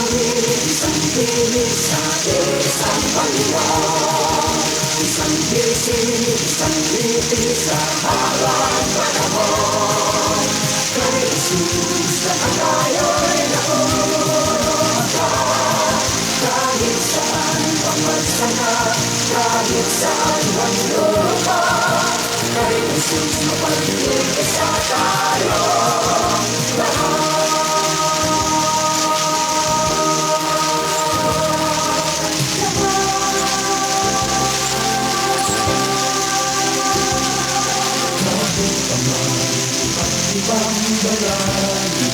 Isang pinig sa isang Panginoon, isang bisig, isang lipi sa habang panahon. Kay Jesus lahat tayo'y nakuha, kahit saan pang magsama, kahit saan mang lupa. Kay Jesus mapag-isa tayo lahat. Ibang dalangin,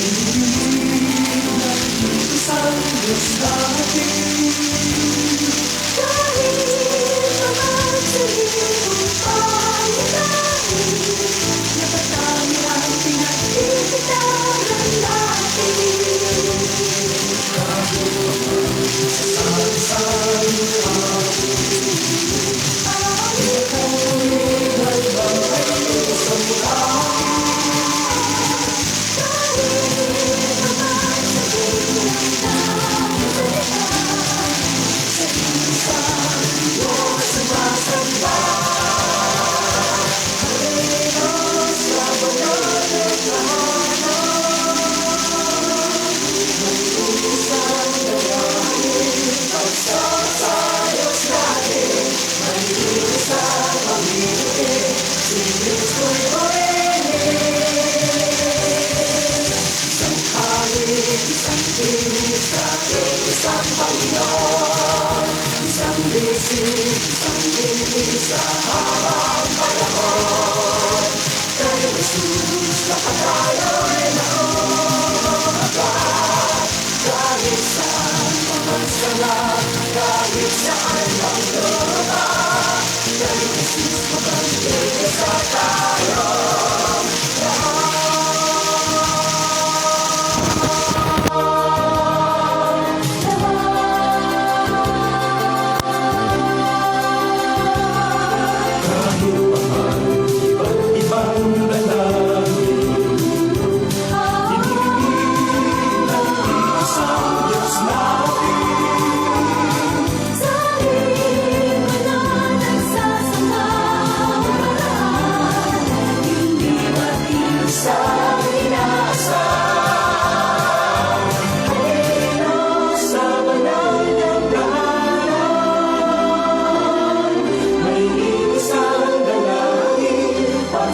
hinihiling ng isang Diyos natin. Kahit naman sa libong pangyayari, napatami ang pinag-iitaran natin. Kahit naman sa saan-saan isang Panginoon, isang bisig, isang lipi sa habang panahon. Kay Jesus lahat tayo'y nakuha, kahit saan mang magsama, kahit saan mang lupa. Kay Jesus mapag-isa tayo lahat.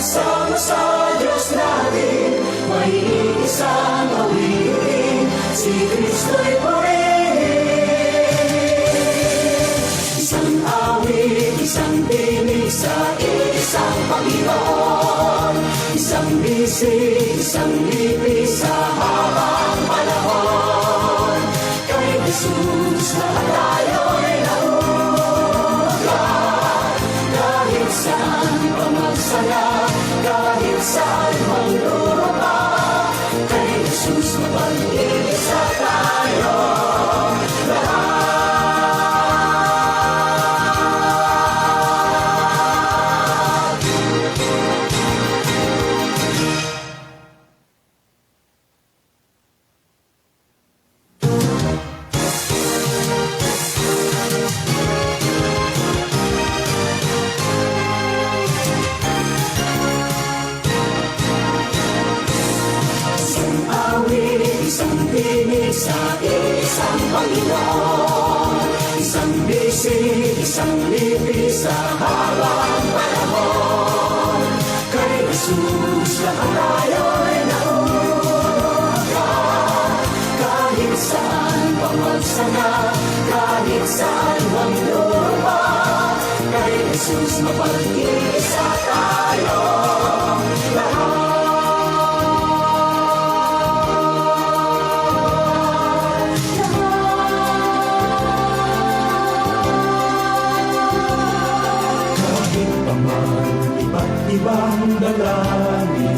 Sama sa Diyos natin, may isang awitin, si Kristo'y purihin. Isang awit, isang tinig sa isang Panginoon, isang bisig, isang lipi sa habang panahon. Kay Jesus lahat tayo'y nahuga, kahit saan pa magsala, kahit saan mang lupa. Kay Jesus mapag-isa tayo lahat. Isang tinig sa isang Panginoon, isang bisig, isang lipi sa habang panahon. Kay Jesus lahat tayo'y nakuha, kahit saan pang magsama, kahit saan mang lupa. Kay Jesus mapag-isa tayo lahat. Ibang dalangin,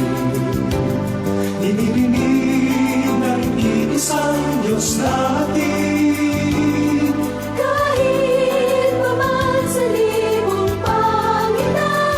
inirinig ng iisang Diyos natin. Kahit pa man sa libong pangitan,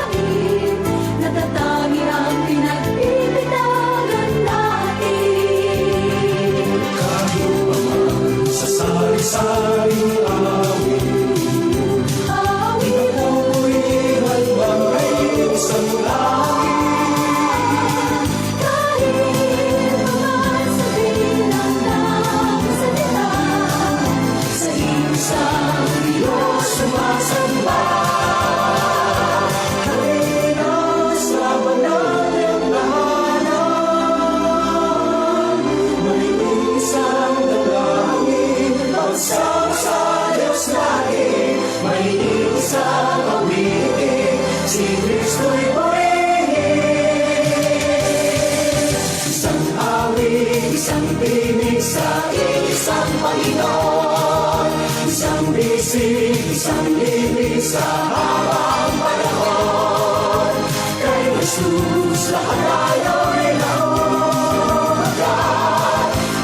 tinig sa isang Panginoon, isang bisig, isang libis sa habang panahon. Kay Jesus lahat tayo'y nauugat,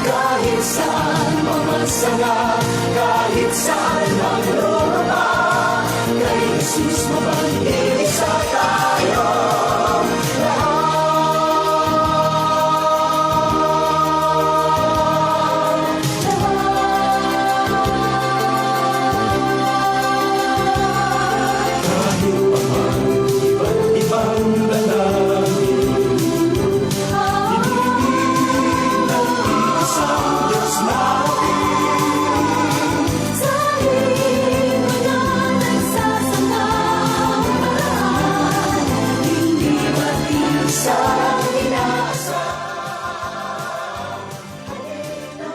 kahit saan mamasagat, kahit saan maglulupa. Kay Jesus mabang-isa tayo.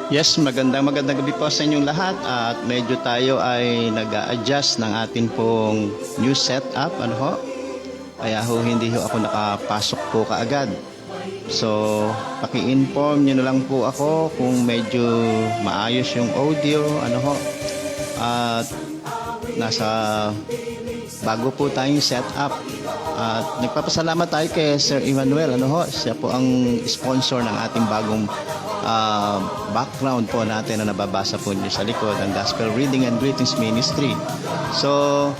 Yes, magandang gabi po sa inyong lahat at medyo tayo ay nag-a-adjust ng atin pong new setup, ano ho? Kaya hindi ho ako nakapasok po kaagad. So, paki-inform nyo na lang po ako kung medyo maayos yung audio, ano ho? At nasa bago po tayong setup. At nagpapasalamat tayo kay Sir Emmanuel, ano ho? Siya po ang sponsor ng ating bagong background po natin na nababasa po niyo sa likod, ang Gospel Reading and Greetings Ministry. So,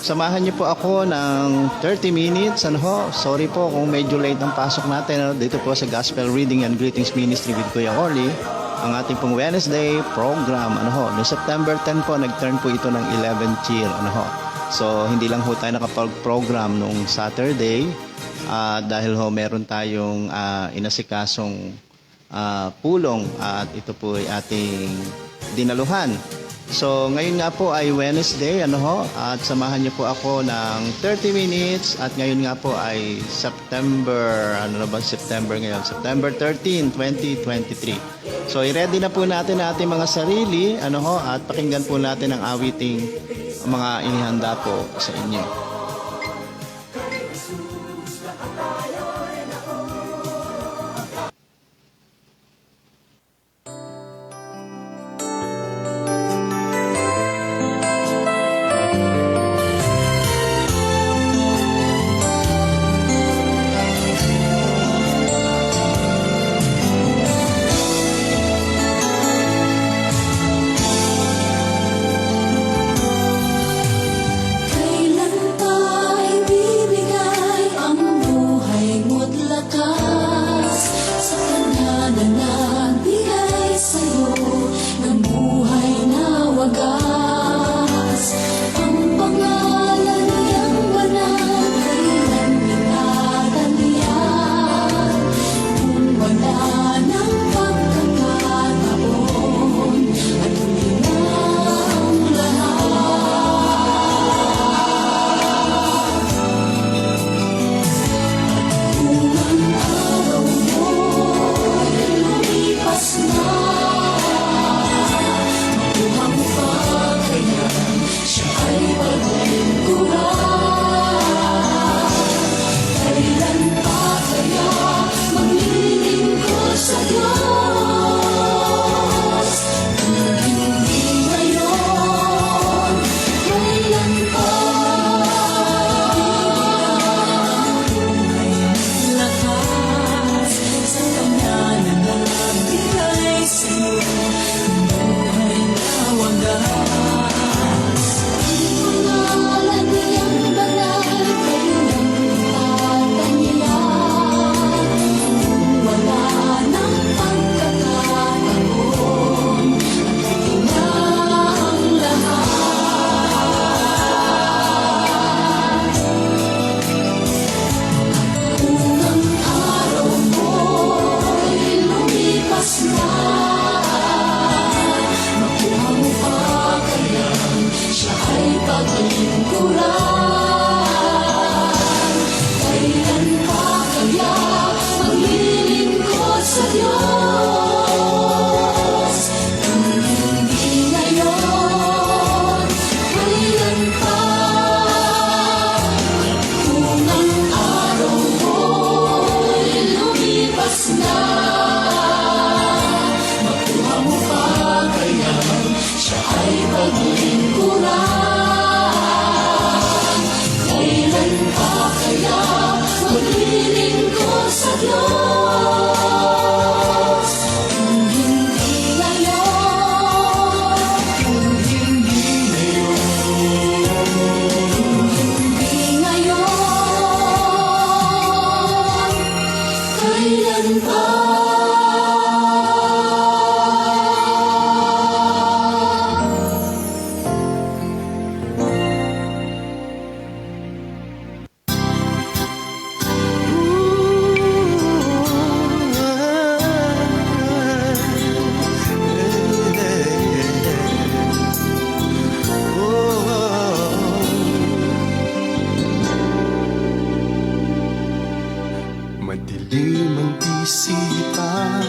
samahan niyo po ako ng 30 minutes, ano ho? Sorry po kung medyo late ang pasok natin, ano? Dito po sa Gospel Reading and Greetings Ministry with Kuya Orly, ang ating pong Wednesday program, ano ho? No September 10 po, nag-turn po ito ng 11th year, ano ho? So, hindi lang ho tayo nakapag-program nung Saturday, dahil ho meron tayong inasikasong pulong at ito po ay ating dinaluhan. So ngayon nga po ay Wednesday, ano ho, at samahan niyo po ako ng 30 minutes at ngayon nga po ay September, September ngayon? September 13, 2023. So i-ready na po natin ang ating mga sarili, ano ho, at pakinggan po natin ang awiting mga inihanda po sa inyo. Kailan pa kailan pa. Madilim ang isipan,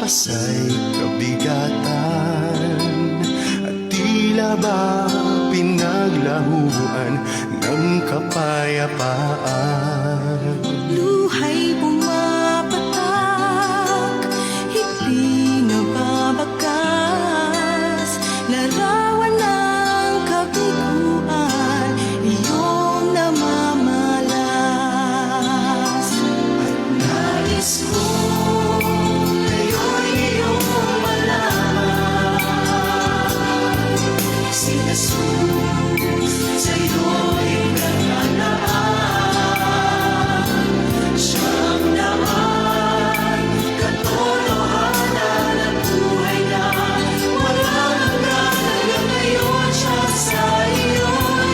pasay kabigatan, at tila ba pinaglahuan ng kapayapaan. Luhay pumapatak, hindi nababakas, larawan ng kabiguan, iyong namamalas. Nais ko ngayon iyong malaman, si Jesus sa'yo'y naglalaan. Siyang daan, katotohanan at buhay na walang hanggan. Hanggang ngayon siya sa iyo'y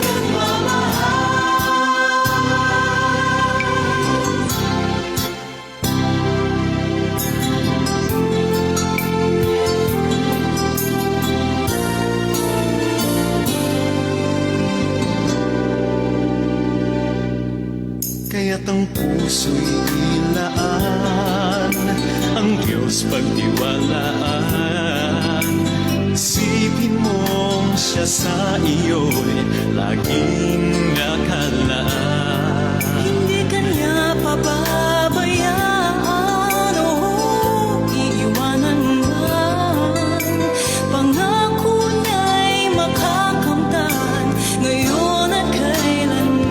nagmamahal. Kaya't ang puso'y ilaan, ang Diyos pagtiwalaan. Isipin mong siya sa iyo'y laging nakalaan. Hindi ka niya pababayaan o iiwanan man. Pangako niya'y makakamtan ngayon at kailanman.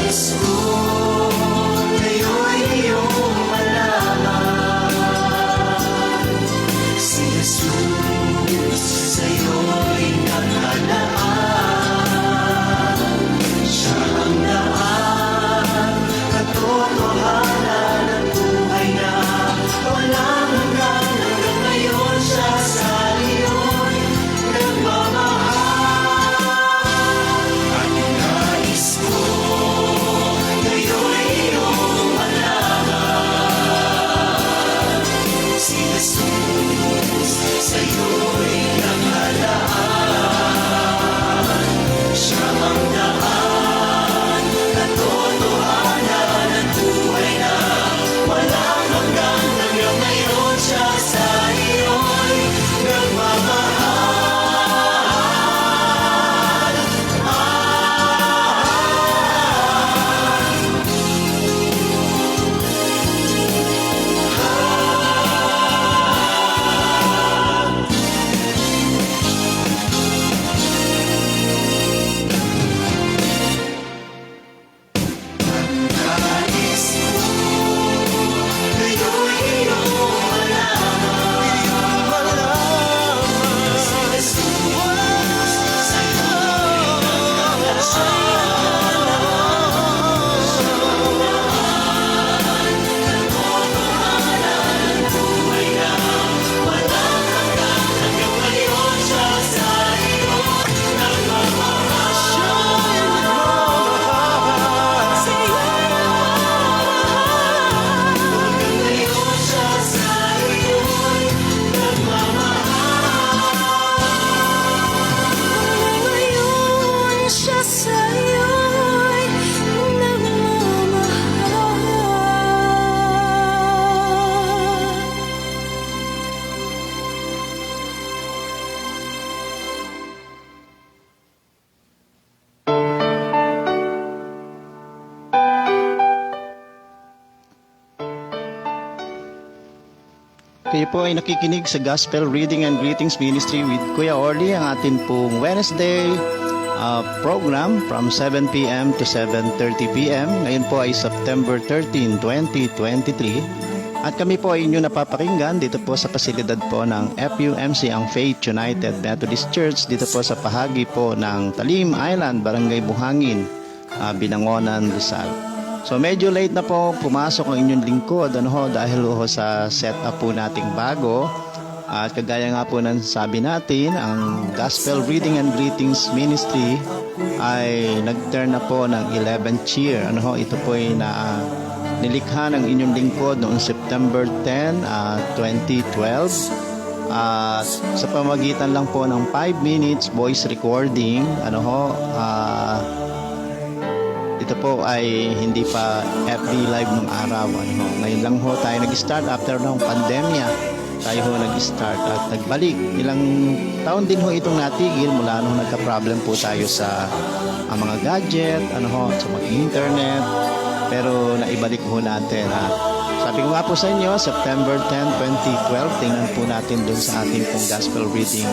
Nais ko ngayon iyong malaman, si Jesus sa'yo'y naglalaan. Siya ang daan, katotohanan at buhay na walang hanggan. Hanggang ngayon siya sa iyo'y nagmamahal. At nais ko ngayon iyong malaman, si Jesus sa'yo'y naglalaan. Siya ang daan, katotohanan at buhay na walang hanggan. Hanggang ngayon siya sa iyo'y nagmamahal. Nais ko ngayon iyong malaman, si Jesus sa'yo'y naglalaan. Katotohanan at buhay na walang hanggan. Hanggang ngayon siya sa iyo'y nagmamahal. Hanggang ngayon siya sa iyo'y nagmamahal. Ngayon siya sa'yo'y nagmamahal. Kayo po ay nakikinig sa Gospel Reading and Greetings Ministry with Kuya Orly, ang atin pong Wednesday program from 7 p.m. to 7:30 p.m. Ngayon po ay September 13, 2023. At kami po ay inyo napapakinggan dito po sa pasilidad po ng FUMC, ang Faith United Methodist Church, dito po sa pahagi po ng Talim Island, Barangay Buhangin, Binangonan, Rizal. So medyo late na po pumasok ang inyong lingkod dahil sa setup po nating bago. At kagaya nga po ng sabi natin, ang Gospel Reading and Greetings Ministry ay nag-turn na po ng 11th year. Ito po ay nilikha ng inyong lingkod noong September 10, 2012. At sa pamagitan lang po ng 5 minutes voice recording, ito po ay hindi pa FB live nung araw. Ngayon lang ho tayo nag-start after ng pandemya. Tayo ho nag-start at nagbalik. Ilang taon din ho itong natigil mula nung nagka-problem po tayo sa mga gadget, sa mga internet. Pero naibalik ho natin. At sabi ko nga po sa inyo, September 10, 2012, tingnan po natin dun sa ating pong gospel reading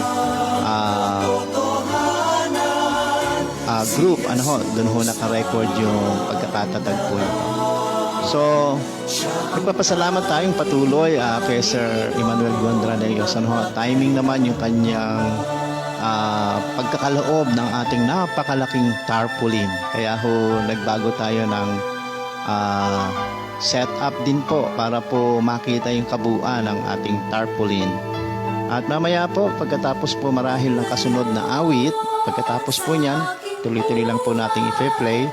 group, doon ho naka-record yung pagkakatatag po ito. So, nagpapasalamat tayong patuloy kay Sir Emmanuel Gondranellos. Timing naman yung kanyang pagkakaloob ng ating napakalaking tarpaulin. Kaya ho, nagbago tayo ng setup din po para po makita yung kabuuan ng ating tarpaulin. At mamaya po, pagkatapos po marahil ng kasunod na awit, pagkatapos po niyan, tuloy-tuloy lang po nating i-play.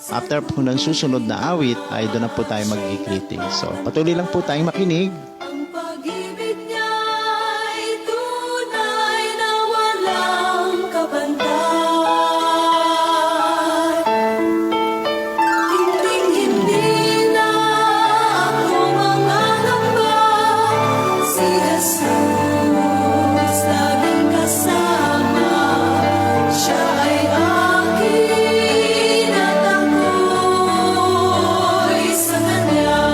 After po ng susunod na awit, ay doon na po tayo mag-greeting. So, patuloy lang po tayong makinig. Ang pag-ibig niya'y tunay na walang kabantay. Hindi na ako mangangamba. Si Jesus laging kasama. Siya ay akin at ako'y sa Kanya.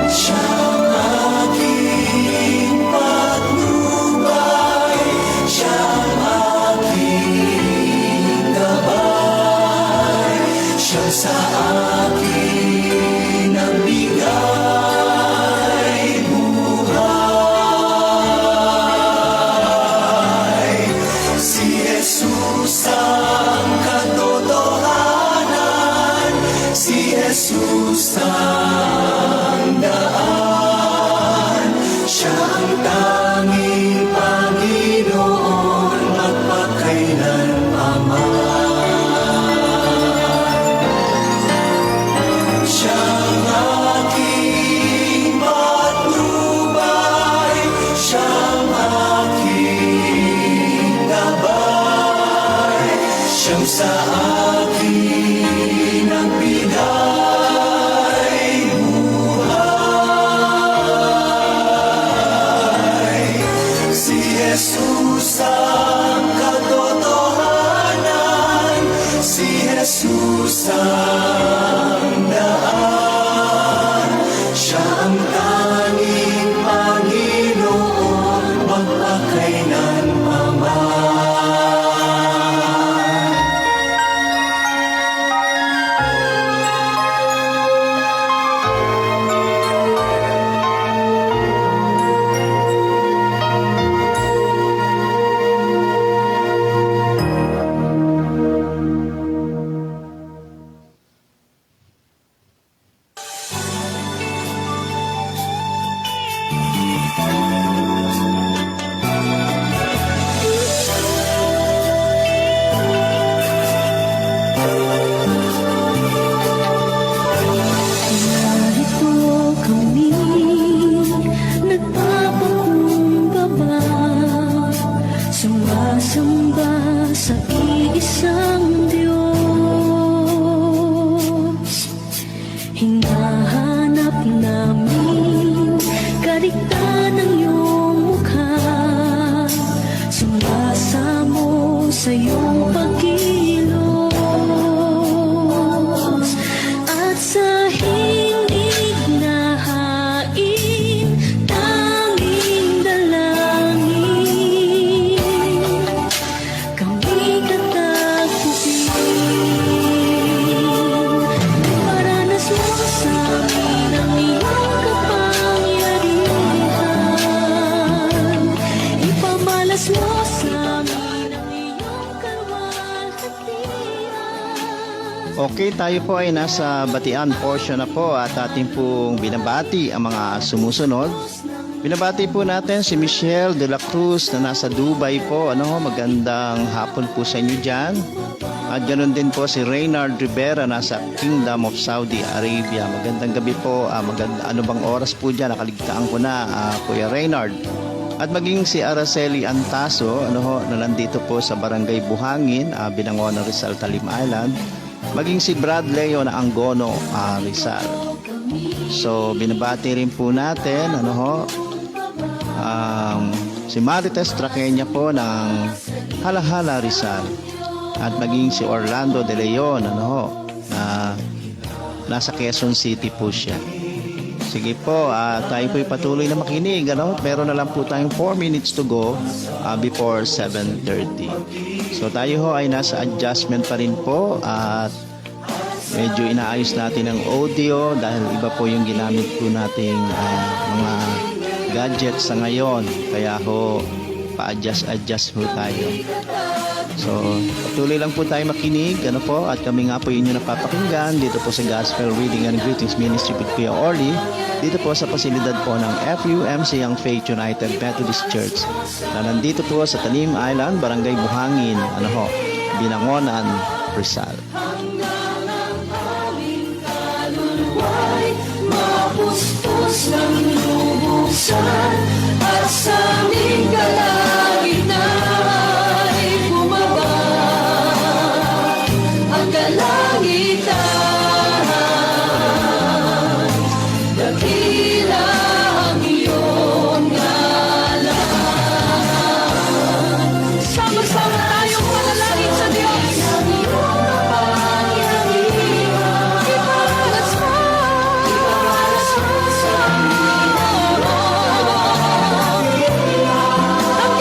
Siya ang aking patnubay, siya ang aking gabay, siya sa akin nagbigay buhay. Si Jesus ang katotohanan, si Jesus ang daan, siya ang tanging Panginoon magpakailanman. Siya ang aking patnubay, siya ang aking gabay, siyang sa akin nagbigay buhay. Si Jesus ang katotohanan, si Jesus ang daan, siya ang tanging Panginoon magpakailanman. Narito kami, nagpapakumbaba, sumasamba sa iisang Diyos. Hinahanap namin kaligtan ng iyong mukha, sumasamo sa iyong pagkilos. At sa hingig na hain, tanging dalangin, kami katagpuin. Okay, tayo po ay nasa batian portion na po at ating pong binabati ang mga sumusunod. Binabati po natin si Michelle de la Cruz na nasa Dubai po. Magandang hapon po sa inyo dyan. At ganoon din po si Reynard Rivera nasa Kingdom of Saudi Arabia. Magandang gabi po. Ano bang oras po dyan? Nakaligtaan ko na, Kuya Reynard. At maging si Araceli Antaso na nandito po sa Barangay Buhangin, Binangonan, Rizal, Talim Island. Maging si Brad Leo na Angono, Rizal. So binabati rin po natin si Marites Traqueña po ng Halahala, Rizal. At maging si Orlando De Leon na nasa Quezon City po siya. Sige po, tayo po'y patuloy na makinig. Meron na lang po tayong 4 minutes to go before 7:30. So tayo ho ay nasa adjustment pa rin po at medyo inaayos natin ang audio dahil iba po yung ginamit po nating mga gadgets sa ngayon. Kaya ho, pa-adjust ho tayo. So, patuloy lang po tayo makinig, at kami nga po inyo napapakinggan dito po sa Gospel Reading and Greetings Ministry with Kuya Orly, dito po sa pasilidad po ng FUMC Young Faith United Methodist Church na nandito po sa Talim Island, Barangay Buhangin, Binangonan, Rizal. Mapuspos ng lubusan at sa aming kalagitnaan ay bumaba ang kalangitan. Dakila ang iyong ngalan. Sama-sama tayong manalangin sa Diyos. Ang iyong kapangyarihan, ipalas mo. Ang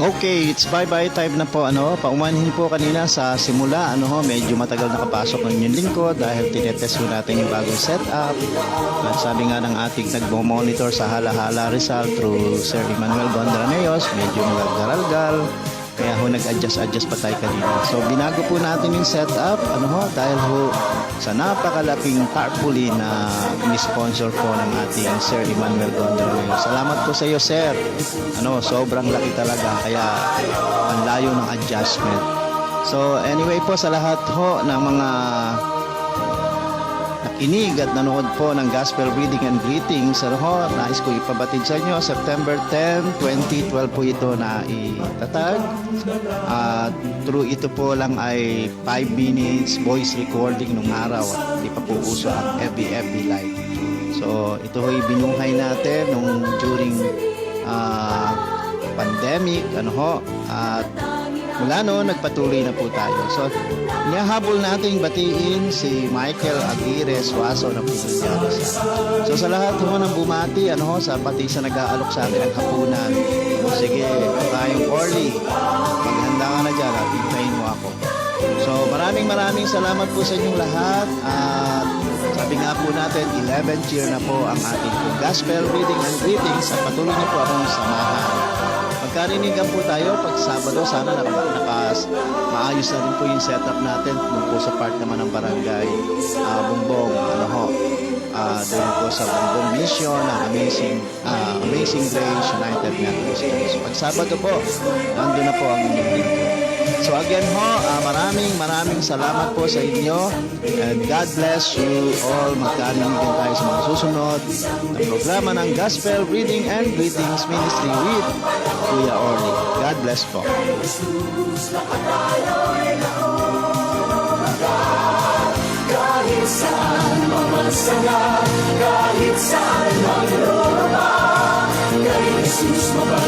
Okay, it's bye-bye time na po. Paumanhin po kanina sa simula. Medyo matagal nakapasok ng inyong lingkod dahil tinetest po natin yung bagong setup. At sabi nga ng ating nagmo-monitor sa Hala-Hala Rizal through Sir Emmanuel Gondraneos, medyo nagdaralgal. Kaya nag-adjust pa tayo kanina. So, binago po natin yung setup. Dahil sa napakalaking tarpaulin na ni-sponsor po ng ating Sir Emmanuel Gondraneos. Salamat po sa iyo, Sir. Sobrang laki talaga. Kaya, ang layo ng adjustment. So, anyway po, sa lahat ng mga nakinig at nanood po ng Gospel Reading and Greetings, nais ko ipabatid sa inyo, September 10, 2012 po ito na itatag. Through ito po lang ay 5 minutes voice recording nung araw at hindi pa po uso ang FB Live. So, ito ho'y binuhay natin during pandemic, at mula nagpatuloy na po tayo. So, niyahabol nating batiin si Michael Aguirre Suazo na pinunsyado sa. So, sa lahat ng bumati, pati sa nag-aalok sa akin ng hapunan. Sige, tayong Orly. Maghanda ka na dyan at hintayin mo ako. So, maraming salamat po sa inyong lahat. At sabi nga po natin, 11th year na po ang ating Gospel Reading and Greetings at patuloy niyo po akong samahan. Magkarinigan po tayo pag Sabado, sana maayos na rin po yung setup natin doon po sa part naman ng barangay Bumbong, doon po sa Bumbong Mission ng Amazing Grace United Methodist Church. Pag Sabado po, nandun na po ang inyong lingkod. So again maraming salamat po sa inyo and God bless you all. Magkarinigan tayo sa mga susunod na programa ng Gospel Reading and Greetings Ministry with Kuya Orly. God bless po. Kahit saan mamasaya, kahit saan magluba, kay Jesus mabalik.